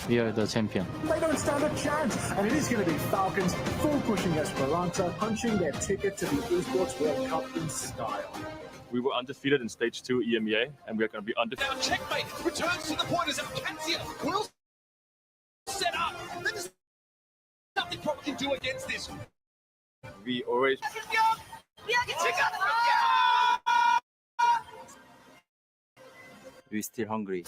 We are the champion. They don't stand a chance, and it is going to be Falcons full pushing Esperanza, punching their ticket to the esports World Cup in style. We were undefeated in Stage 2 EMEA, and we're going to be undefeated. Now checkmate returns to the point as Alcancia will set up. There's nothing Prop can do against this. We always... We still hungry.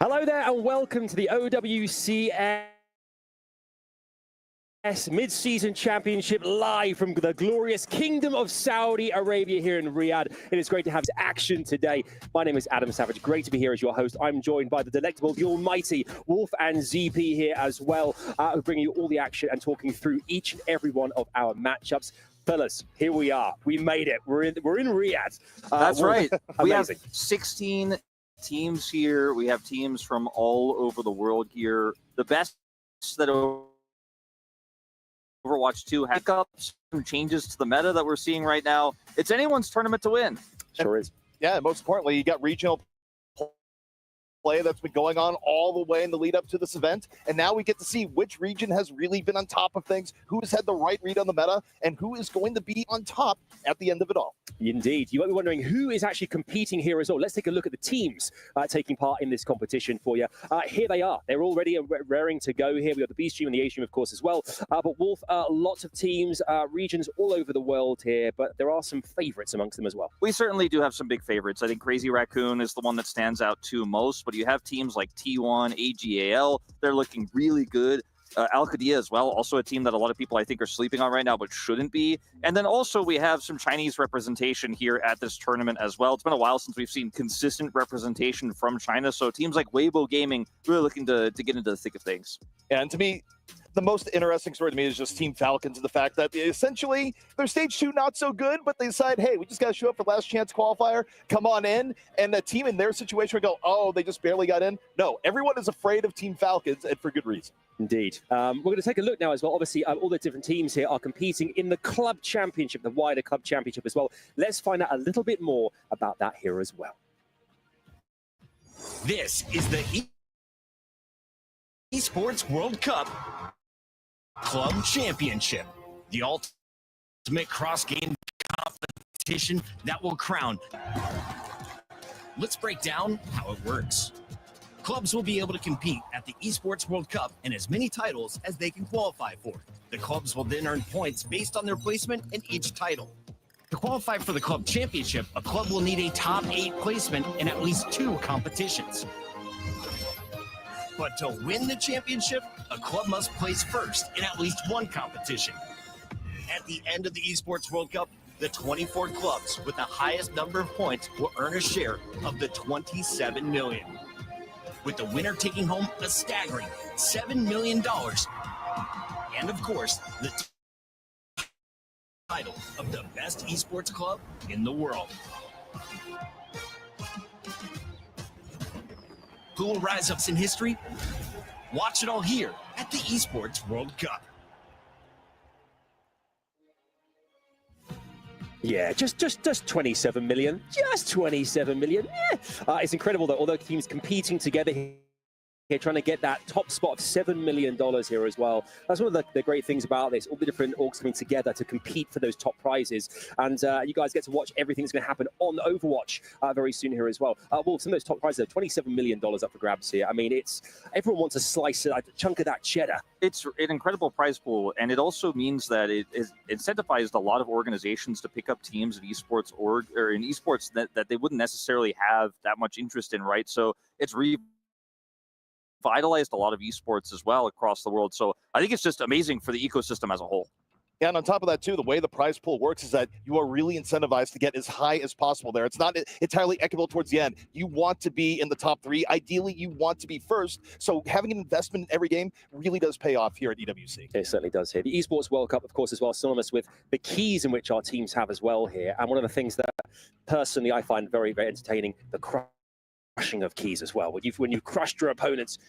Hello there and welcome to the OWCS Mid-Season Championship live from the glorious Kingdom of Saudi Arabia here in Riyadh. It is great to have action today. My name is Adam Savage. Great to be here as your host. I'm joined by the delectable, the almighty Wolf and ZP here as well, bringing you all the action and talking through each and every one of our matchups. Fellas, here we are. We made it. We're in Riyadh. That's right. We have amazing. 16 teams here. We have teams from all over the world here. The best that Overwatch 2 has some changes to the meta that we're seeing right now. It's anyone's tournament to win. Sure is. Yeah, and most importantly, you got regional play that's been going on all the way in the lead up to this event, and now we get to see which region has really been on top of things, who has had the right read on the meta, and who is going to be on top at the end of it all. Indeed. You might be wondering who is actually competing here as well. Let's take a look at the teams taking part in this competition for you. Here they are. They're all ready and raring to go here. We've got the B stream and the A stream, of course, as well. But Wolf, lots of teams, regions all over the world here, but there are some favorites amongst them as well. We certainly do have some big favorites. I think Crazy Raccoon is the one that stands out to most, but you have teams like T1, AGAL. They're looking really good. Al-Qadiyah as well, also a team that a lot of people I think are sleeping on right now, but shouldn't be. And then also we have some Chinese representation here at this tournament as well. It's been a while since we've seen consistent representation from China, so teams like Weibo Gaming really looking to get into the thick of things. And to me, the most interesting story to me is just Team Falcons and the fact that essentially they're Stage 2 not so good, but they decide, hey, we just got to show up for last chance qualifier, come on in, and the team in their situation would go, oh, they just barely got in. No, everyone is afraid of Team Falcons, and for good reason. Indeed. We're going to take a look now as well. Obviously, all the different teams here are competing in the club championship, the wider club championship as well. Let's find out a little bit more about that here as well. This is the Esports World Cup Club Championship, the ultimate cross-game competition that will crown. Let's break down how it works. Clubs will be able to compete at the Esports World Cup in as many titles as they can qualify for. The clubs will then earn points based on their placement in each title. To qualify for the club championship, a club will need a top 8 placement in at least 2 competitions. But to win the championship, a club must place first in at least 1 competition. At the end of the Esports World Cup, the 24 clubs with the highest number of points will earn a share of the $27 million, with the winner taking home a staggering $7 million. And of course, the title of the best esports club in the world. Who will rise up in history? Watch it all here at the Esports World Cup. Yeah, just 27 million. Just 27 million. Yeah. It's incredible that all the teams competing together here, trying to get that top spot of $7 million here as well. That's one of the great things about this. All the different orgs coming together to compete for those top prizes. And you guys get to watch everything that's going to happen on Overwatch very soon here as well. Well, some of those top prizes are $27 million up for grabs here. I mean, everyone wants a slice, a chunk of that cheddar. It's an incredible prize pool, and it also means that it is incentivized a lot of organizations to pick up teams in esports that they wouldn't necessarily have that much interest in, right? So it's revitalized a lot of esports as well across the world. So I think it's just amazing for the ecosystem as a whole. Yeah, and on top of that, too, the way the prize pool works is that you are really incentivized to get as high as possible there. It's not entirely equitable towards the end. You want to be in the top 3. Ideally, you want to be first. So having an investment in every game really does pay off here at EWC. It certainly does here. The Esports World Cup, of course, as well, synonymous with the keys in which our teams have as well here. And one of the things that personally I find very, very entertaining, the crushing of keys as well. When you've crushed your opponents,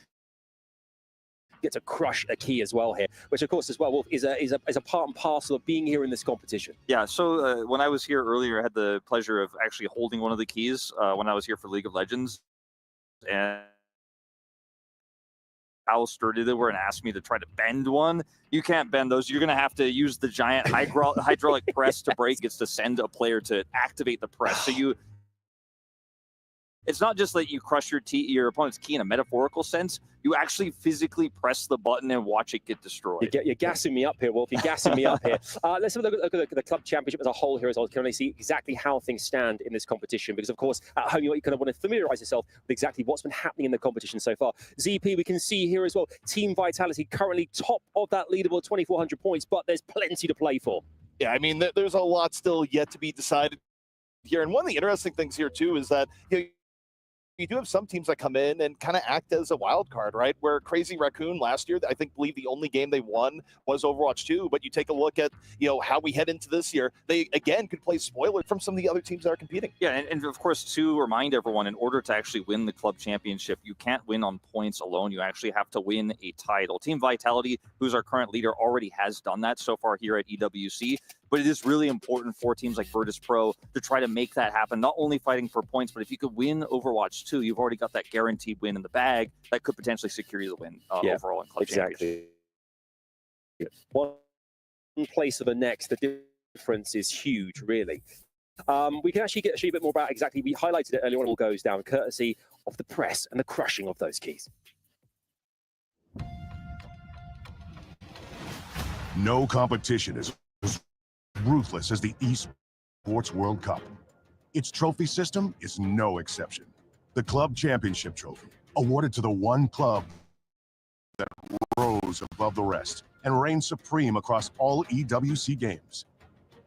get to crush a key as well here, which of course as well, Wolf, is a part and parcel of being here in this competition. Yeah, so when I was here earlier, I had the pleasure of actually holding one of the keys when I was here for League of Legends, and how sturdy they were and asked me to try to bend one. You can't bend those. You're going to have to use the giant hydraulic press to break. It's to send a player to activate the press. So it's not just that you crush your opponent's key in a metaphorical sense. You actually physically press the button and watch it get destroyed. You're gassing me up here, Wolf. You're gassing me up here. Let's have a look at the club championship as a whole here as well. You can only see exactly how things stand in this competition because, of course, at home you kind of want to familiarize yourself with exactly what's been happening in the competition so far. ZP, we can see here as well, Team Vitality currently top of that leaderboard, 2,400 points, but there's plenty to play for. Yeah, I mean, there's a lot still yet to be decided here. And one of the interesting things here, too, is that you do have some teams that come in and kind of act as a wild card, right? Where Crazy Raccoon last year, I believe the only game they won was Overwatch 2. But you take a look at, how we head into this year, they again could play spoiler from some of the other teams that are competing. Yeah, and of course, to remind everyone, in order to actually win the club championship, you can't win on points alone. You actually have to win a title. Team Vitality, who's our current leader, already has done that so far here at EWC. But it is really important for teams like Virtus Pro to try to make that happen, not only fighting for points, but if you could win Overwatch 2, you've already got that guaranteed win in the bag that could potentially secure you the win overall in club championship. One place or the next, the difference is huge, really. We can actually show you a bit more about exactly, we highlighted it earlier on, it all goes down, courtesy of the press and the crushing of those keys. No competition is as ruthless as the Esports World Cup. Its trophy system is no exception. The Club Championship Trophy, awarded to the one club that rose above the rest and reigned supreme across all EWC games.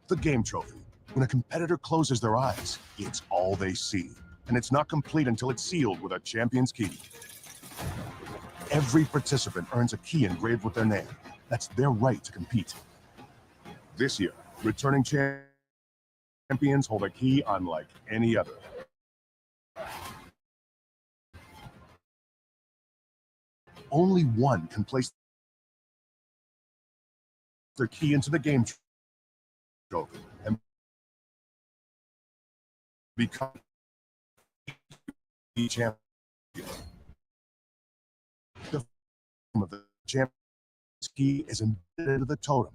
The Game Trophy, when a competitor closes their eyes, it's all they see, and it's not complete until it's sealed with a champion's key. Every participant earns a key engraved with their name. That's their right to compete. This year, returning champions hold a key unlike any other. Only one can place their key into the game trophy and become the champion. The form of the champion's key is embedded into the totem.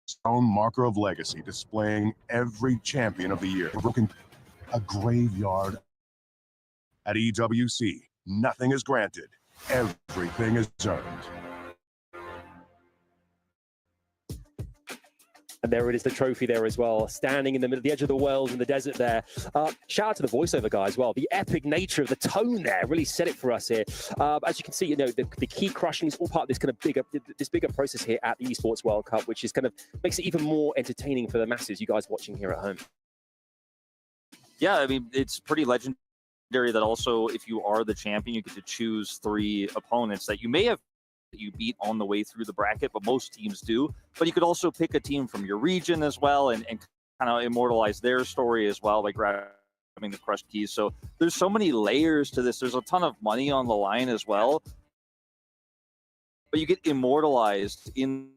Stone marker of legacy displaying every champion of the year. Broken a graveyard. At EWC, nothing is granted. Everything is earned. And there it is, the trophy there as well, standing in the middle, the edge of the world in the desert there. Shout out to the voiceover guy as well. The epic nature of the tone there really set it for us here. As you can see, you know, the key crushing is all part of this kind of bigger process here at the Esports World Cup, which is kind of makes it even more entertaining for the masses, you guys watching here at home. Yeah, I mean, it's pretty legendary that also if you are the champion, you get to choose 3 opponents that you may have you beat on the way through the bracket, but most teams do. But you could also pick a team from your region as well and kind of immortalize their story as well, like grabbing the crushed keys. So there's so many layers to this. There's a ton of money on the line as well. But you get immortalized in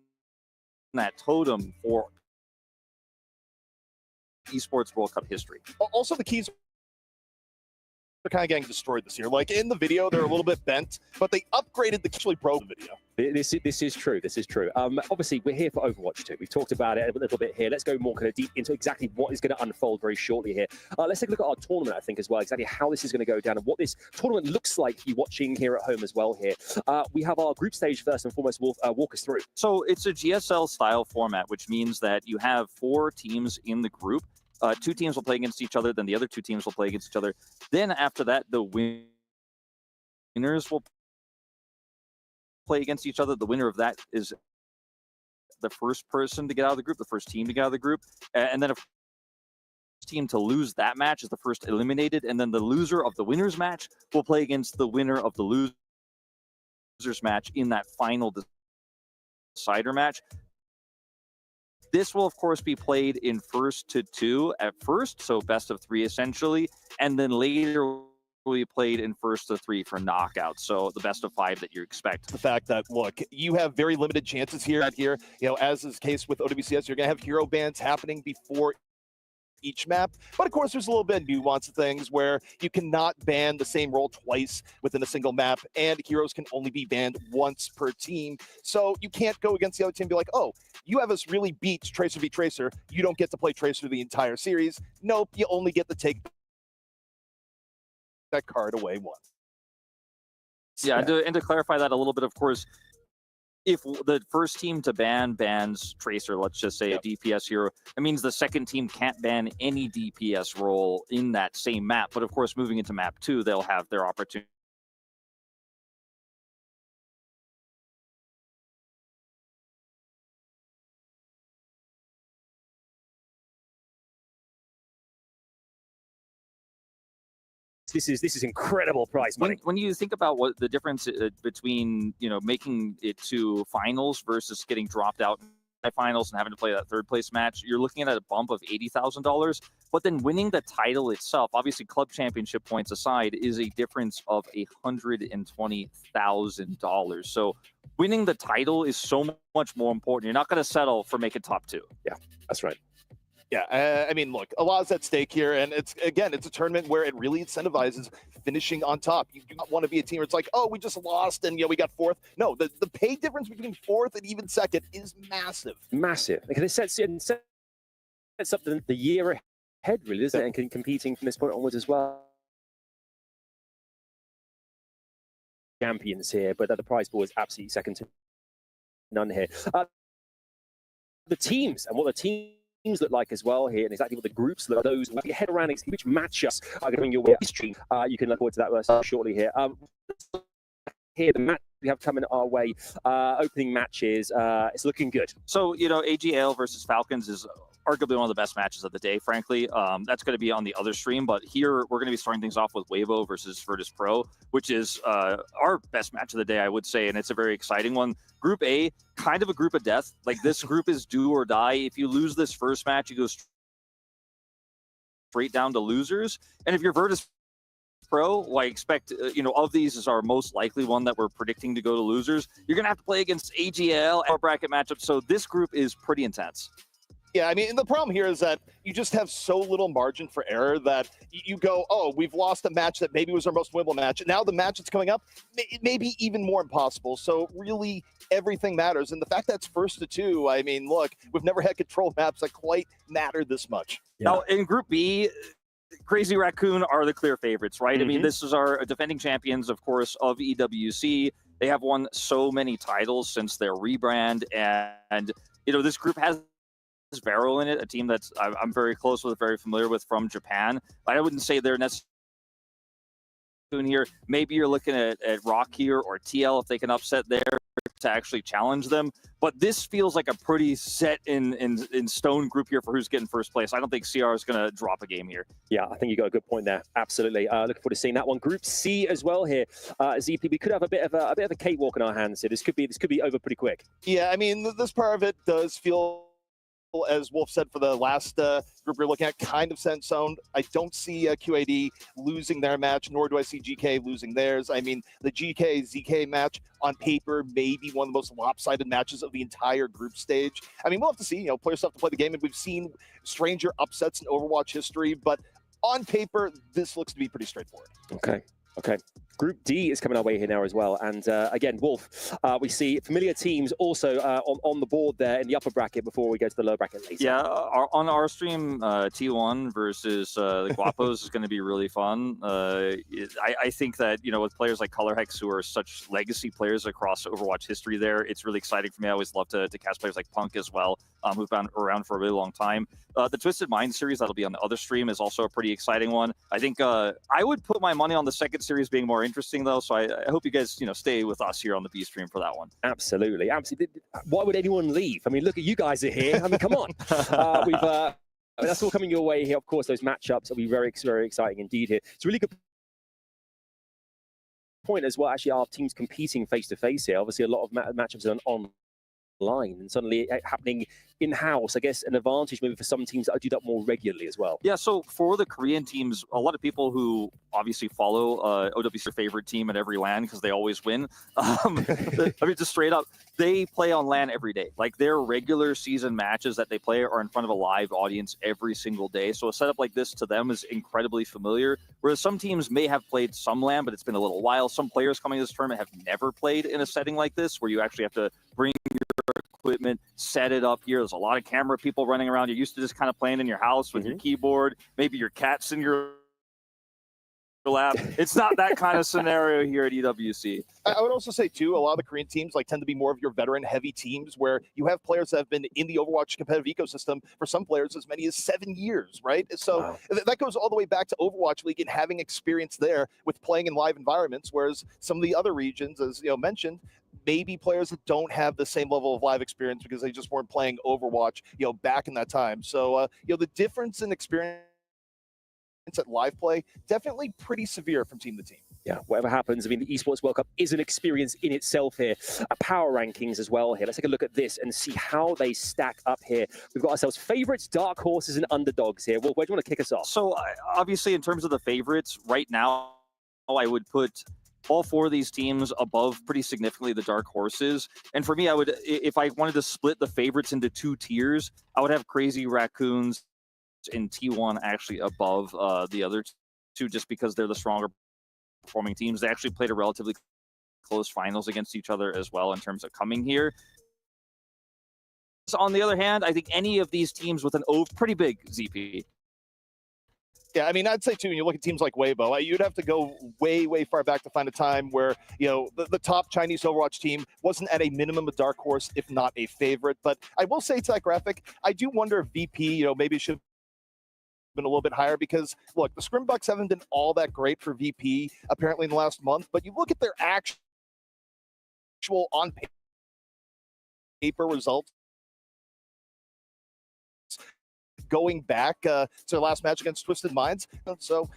that totem for Esports World Cup history. Also, the keys are kind of getting destroyed this year. Like in the video, they're a little bit bent, but they upgraded the actually pro video. This is true. This is true. Obviously, we're here for Overwatch 2. We've talked about it a little bit here. Let's go more kind of deep into exactly what is going to unfold very shortly here. Let's take a look at our tournament, I think, as well, exactly how this is going to go down and what this tournament looks like you watching here at home as well here. We have our group stage first and foremost. Walk us through. So it's a GSL style format, which means that you have 4 teams in the group. 2 teams will play against each other, then the other 2 teams will play against each other. Then after that, the winners will play against each other. The winner of that is the first person to get out of the group, the first team to get out of the group. And then a team to lose that match is the first eliminated. And then the loser of the winner's match will play against the winner of the loser's match in that final decider match. This will, of course, be played in first to 2 at first, so best of 3 essentially, and then later will be played in first to 3 for knockouts, so the best of 5 that you expect. The fact that, look, you have very limited chances here, you know, as is the case with OWCS, you're going to have hero bans happening before each map, but of course there's a little bit of nuance of things where you cannot ban the same role twice within a single map, and heroes can only be banned once per team, so you can't go against the other team and be like, oh, you have us really beat Tracer v Tracer, you don't get to play Tracer the entire series. Nope, you only get to take that card away once. Yeah, and to clarify that a little bit, of course, if the first team to ban bans Tracer, let's just say a DPS hero, it means the second team can't ban any DPS role in that same map. But of course, moving into map 2, they'll have their opportunity. This is incredible prize money. When you think about what the difference between, you know, making it to finals versus getting dropped out by finals and having to play that 3rd place match, you're looking at a bump of $80,000. But then winning the title itself, obviously club championship points aside, is a difference of $120,000. So winning the title is so much more important. You're not going to settle for making top 2. Yeah, that's right. Yeah, I mean, look, a lot is at stake here, and it's a tournament where it really incentivizes finishing on top. You do not want to be a team where it's like, oh, we just lost and, you know, we got 4th. No, the pay difference between 4th and even 2nd is massive. Massive. Because it sets up the year ahead, really, isn't it? And competing from this point onwards as well. Champions here, but the prize pool is absolutely second to none here. The teams and what the teams look like as well here, and exactly what the groups look like. Those we head around which matchups are going to bring your way stream. You can look forward to that shortly here. Here, the match we have coming our way, opening matches. It's looking good. So, you know, AGL versus Falcons is arguably one of the best matches of the day, frankly. That's going to be on the other stream, but here we're going to be starting things off with Wavo versus Virtus Pro, which is our best match of the day, I would say, and it's a very exciting one. Group A, kind of a group of death. Like, this group is do or die. If you lose this first match, you go straight down to losers. And if you're Virtus Pro, who I expect, of these is our most likely one that we're predicting to go to losers. You're going to have to play against AGL and bracket matchups, so this group is pretty intense. Yeah, I mean, the problem here is that you just have so little margin for error that you go, oh, we've lost a match that maybe was our most winnable match. Now the match that's coming up may be even more impossible. So really, everything matters. And the fact that it's 1st to 2, I mean, look, we've never had control maps that quite matter this much. Yeah. Now, in Group B, Crazy Raccoon are the clear favorites, right? I mean, this is our defending champions, of course, of EWC. They have won so many titles since their rebrand. And this group has Vero in it, a team that's I'm very close with, very familiar with from Japan. But I wouldn't say they're necessarily here. Maybe you're looking at Rock here or TL if they can upset there to actually challenge them. But this feels like a pretty set in stone group here for who's getting first place. I don't think CR is going to drop a game here. Yeah, I think you got a good point there. Absolutely. Looking forward to seeing that one. Group C as well here. ZP, we could have a bit of a cakewalk in our hands here. This could be over pretty quick. Yeah, I mean, this part of it does feel, as Wolf said for the last group we're looking at, kind of set zone. I don't see QAD losing their match, nor do I see GK losing theirs. I mean, the GK-ZK match on paper may be one of the most lopsided matches of the entire group stage. I mean, we'll have to see. Players still have to play the game, and we've seen stranger upsets in Overwatch history, but on paper, this looks to be pretty straightforward. Okay. Group D is coming our way here now as well. And again, Wolf, we see familiar teams also on the board there in the upper bracket before we go to the lower bracket later. Yeah, on our stream, T1 versus the Guapos is going to be really fun. I think that, with players like Color Hex, who are such legacy players across Overwatch history there, it's really exciting for me. I always love to cast players like Punk as well, who've been around for a really long time. The Twisted Mind series, that'll be on the other stream, is also a pretty exciting one. I think I would put my money on the second series being more interesting, though, so I hope you guys stay with us here on the B stream for that one. Absolutely. Why would anyone leave? I mean, look at you guys are here. I mean, come on. That's all coming your way here. Of course, those matchups will be very, very exciting indeed here. It's a really good point as well. Actually, our teams competing face to face here. Obviously, a lot of matchups are online, and suddenly happening in-house, I guess, an advantage maybe for some teams that do that more regularly as well. Yeah, so for the Korean teams, a lot of people who obviously follow OWC's favorite team at every LAN because they always win. I mean, just straight up, they play on LAN every day. Like, their regular season matches that they play are in front of a live audience every single day. So a setup like this to them is incredibly familiar, whereas some teams may have played some LAN, but it's been a little while. Some players coming to this tournament have never played in a setting like this, where you actually have to bring your equipment, set it up here. There's a lot of camera people running around. You're used to just kind of playing in your house with your keyboard, maybe your cat's in your lap. It's not that kind of scenario here at EWC. I would also say, too, a lot of the Korean teams tend to be more of your veteran-heavy teams where you have players that have been in the Overwatch competitive ecosystem for some players as many as 7 years, right? So that goes all the way back to Overwatch League and having experience there with playing in live environments, whereas some of the other regions, as mentioned, maybe players that don't have the same level of live experience because they just weren't playing Overwatch, back in that time. So, the difference in experience at live play, definitely pretty severe from team to team. Yeah, whatever happens, I mean, the Esports World Cup is an experience in itself here. Power rankings as well here. Let's take a look at this and see how they stack up here. We've got ourselves favorites, dark horses, and underdogs here. Well, where do you want to kick us off? So, obviously, in terms of the favorites, right now, I would put all 4 of these teams above pretty significantly the dark horses. And for me, I would, if I wanted to split the favorites into 2 tiers, I would have Crazy Raccoons in T1 actually above the other 2, just because they're the stronger performing teams. They actually played a relatively close finals against each other as well in terms of coming here. So on the other hand, I think any of these teams with an O, pretty big ZP. Yeah, I mean, I'd say, too, when you look at teams like Weibo, you'd have to go way, way far back to find a time where, the top Chinese Overwatch team wasn't at a minimum a dark horse, if not a favorite. But I will say to that graphic, I do wonder if VP, maybe should have been a little bit higher because, look, the Scrimbucks haven't been all that great for VP, apparently, in the last month. But you look at their actual on-paper results, going back to their last match against Twisted Minds. So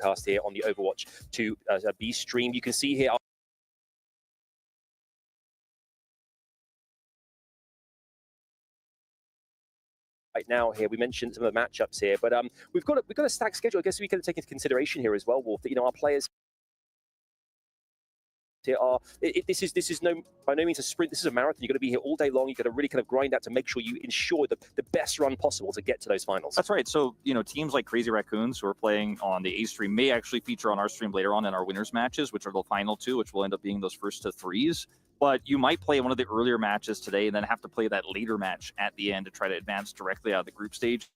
simulcast here on the Overwatch 2 B stream. You can see here right now here. We mentioned some of the matchups here, but we've got a stacked schedule. I guess we can take into consideration here as well, Wolf, that our players here are this is by no means a sprint. This is a marathon. You've got to be here all day long. You've got to really kind of grind out to make sure you ensure the best run possible to get to those finals. That's right. So teams like Crazy Raccoons, who are playing on the A stream, may actually feature on our stream later on in our winners matches, which are the final two, which will end up being those first to threes. But you might play one of the earlier matches today and then have to play that later match at the end to try to advance directly out of the group stage.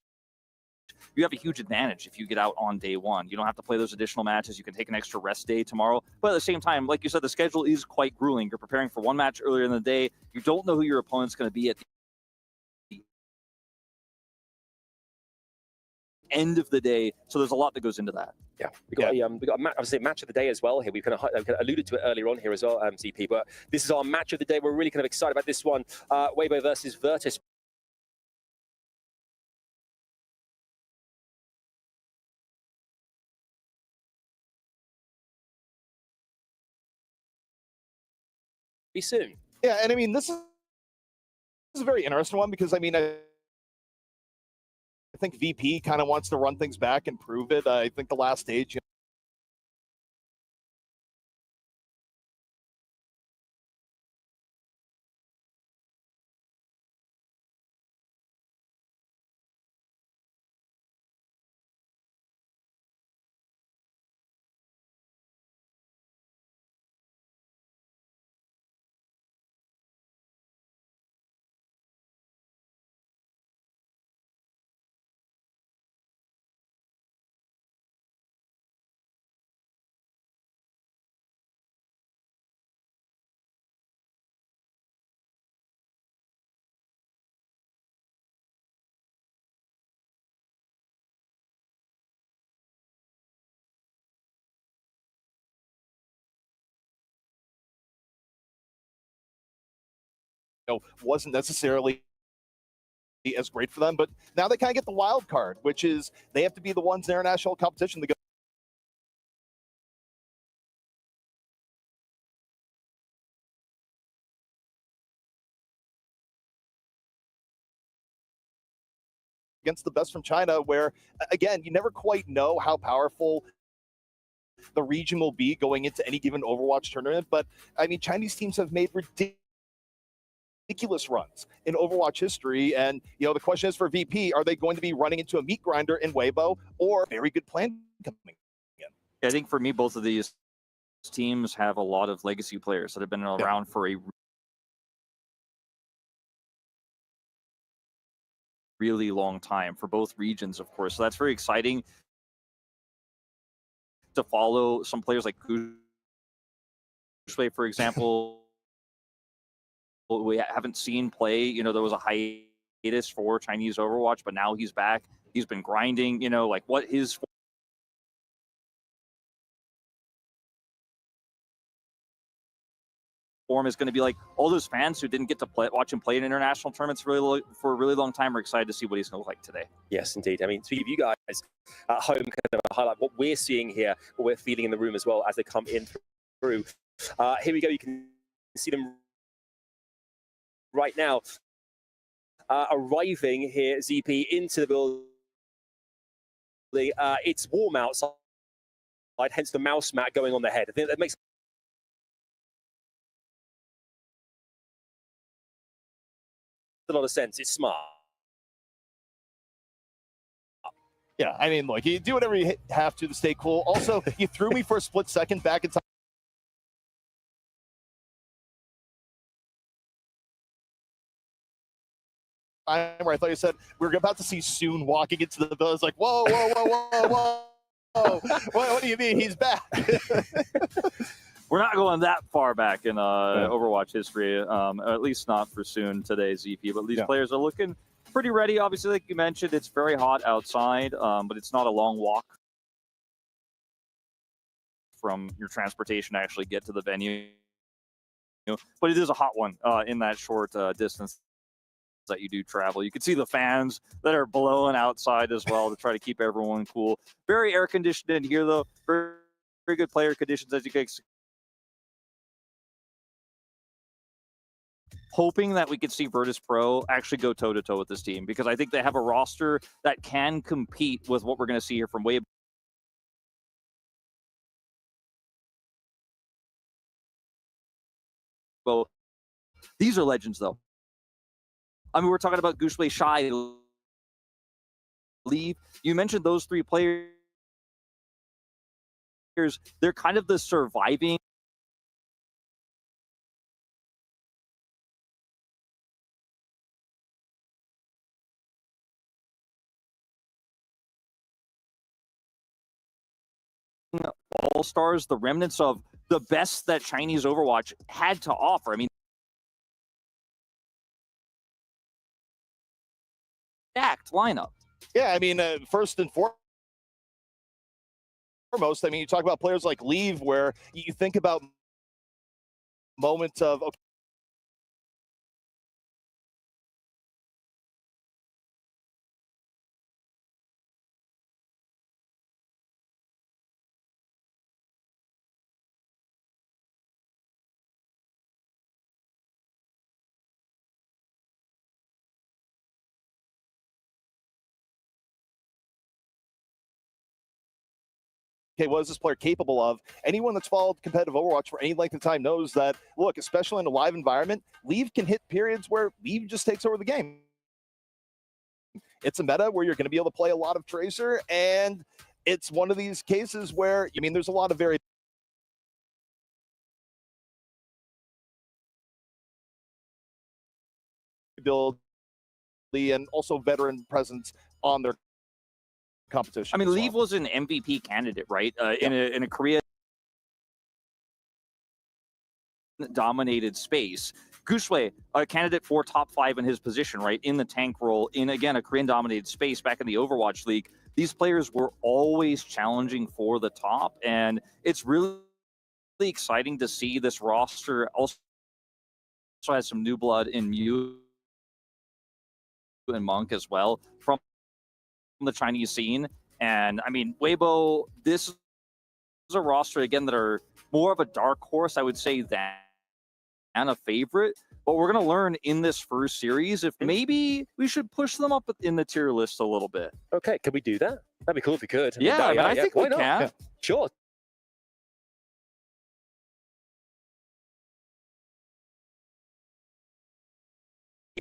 You have a huge advantage if you get out on day one. You don't have to play those additional matches. You can take an extra rest day tomorrow. But at the same time, like you said, the schedule is quite grueling. You're preparing for one match earlier in the day. You don't know who your opponent's going to be at the end of the day. So there's a lot that goes into that. Yeah, we got a match of the day as well here. We've kind of alluded to it earlier on here as well, CP. But this is our match of the day. We're really kind of excited about this one. Weibo versus Virtus. Soon. Yeah, and I mean, this is a very interesting one because I think VP kind of wants to run things back and prove it. I think the last stage, wasn't necessarily as great for them, but now they kind of get the wild card, which is they have to be the ones in international competition to go. Against the best from China, where again, you never quite know how powerful the region will be going into any given Overwatch tournament. But I mean, Chinese teams have made ridiculous runs in Overwatch history, and the question is for VP: are they going to be running into a meat grinder in Weibo, or very good plan coming in? I think for me, both of these teams have a lot of legacy players that have been around for a really long time for both regions, of course. So that's very exciting to follow some players like Kushway, for example, we haven't seen play. There was a hiatus for Chinese Overwatch, but now he's back. He's been grinding, like what his form is going to be like. All those fans who didn't get to watch him play in international tournaments for a really long time are excited to see what he's going to look like today. Yes, indeed. I mean, to you guys at home, kind of highlight what we're seeing here, what we're feeling in the room as well as they come in through. Here we go. You can see them right now arriving here, ZP, into the building. It's warm outside, hence the mouse mat going on the head. I think that makes a lot of sense. It's smart. Yeah, I mean, look, you do whatever you have to stay cool. Also, you threw me for a split second back in time. Where I thought you said we were about to see Soon walking into the village. I was like, whoa, whoa, whoa, whoa, whoa. What do you mean? He's back. We're not going that far back in Overwatch history, at least not for Soon today, ZP. But these players are looking pretty ready. Obviously, like you mentioned, it's very hot outside, but it's not a long walk from your transportation to actually get to the venue. But it is a hot one in that short distance that you do travel. You can see the fans that are blowing outside as well to try to keep everyone cool. Very air conditioned in here though. Very, very good player conditions as you can. Hoping that we could see Virtus Pro actually go toe-to-toe with this team, because I think they have a roster that can compete with what we're going to see here from Weibo. These are legends, though. I mean, we're talking about Gushwei, Shai, Leave. You mentioned those three players. They're kind of the surviving all-stars, the remnants of the best that Chinese Overwatch had to offer. I mean, stacked lineup. Yeah, I mean, first and foremost, I mean, you talk about players like Leave, where you think about moments of, okay, what is this player capable of? Anyone that's followed competitive Overwatch for any length of time knows that, look, especially in a live environment, Leave can hit periods where Leave just takes over the game. It's a meta where you're going to be able to play a lot of Tracer, and it's one of these cases where, I mean, there's a lot of variability and also veteran presence on their competition. I mean, Leave was an MVP candidate, right? In a Korea dominated space. Gushwei, a candidate for top 5 in his position, right? In the tank role, in, again, a Korean dominated space back in the Overwatch League. These players were always challenging for the top, and it's really exciting to see this roster also has some new blood in Mew and Monk as well from the Chinese scene. And I mean, Weibo, this is a roster again that are more of a dark horse, I would say, than a favorite. But we're going to learn in this first series if maybe we should push them up in the tier list a little bit. Okay, can we do that? That'd be cool if we could. I think we can. Yeah. Sure.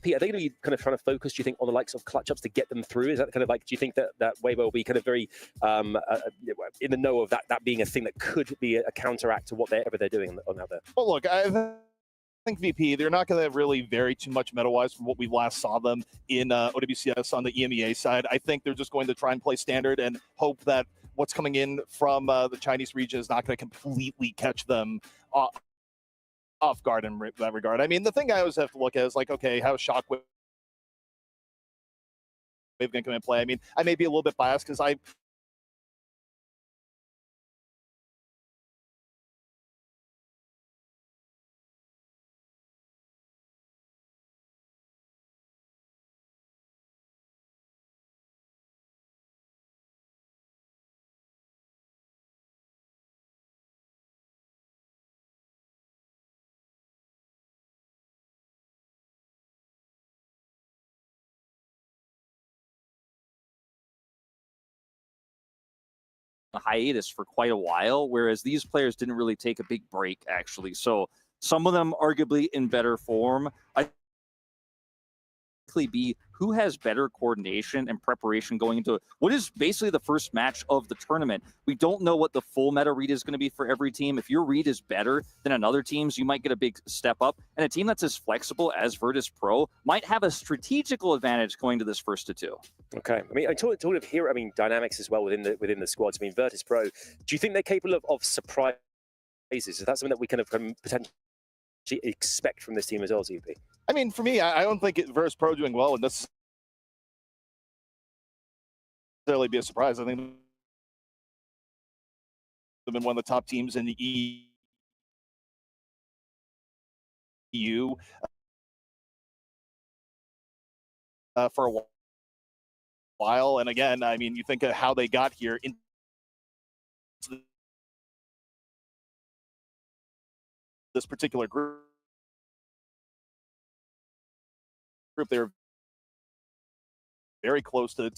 Pete, are they going to be kind of trying to focus, do you think, on the likes of clutch ups to get them through? Is that kind of like, do you think that Weibo will be kind of very in the know of that being a thing that could be a counteract to whatever they're doing on out there? Well, look, I think VP, they're not going to really vary too much meta-wise from what we last saw them in OWCS on the EMEA side. I think they're just going to try and play standard and hope that what's coming in from the Chinese region is not going to completely catch them off guard in that regard. I mean, the thing I always have to look at is like, okay, how is Shockwave going to come in play? I mean, I may be a little bit biased because I a hiatus for quite a while, whereas these players didn't really take a big break, actually. So some of them arguably in better form. I be who has better coordination and preparation going into what is basically the first match of the tournament. We don't know what the full meta read is going to be for every team. If your read is better than another team's, you might get a big step up. And a team that's as flexible as Virtus Pro might have a strategical advantage going to this first to 2. Okay. I mean, I talked of here. I mean, dynamics as well within the squads. I mean, Virtus Pro. Do you think they're capable of surprises? Is that something that we kind of potentially expect from this team as well, ZP? I mean, for me, I don't think Virtus Pro doing well would necessarily be a surprise. I think they've been one of the top teams in the EU. for a while. And again, I mean, you think of how they got here in this particular group. They were very close to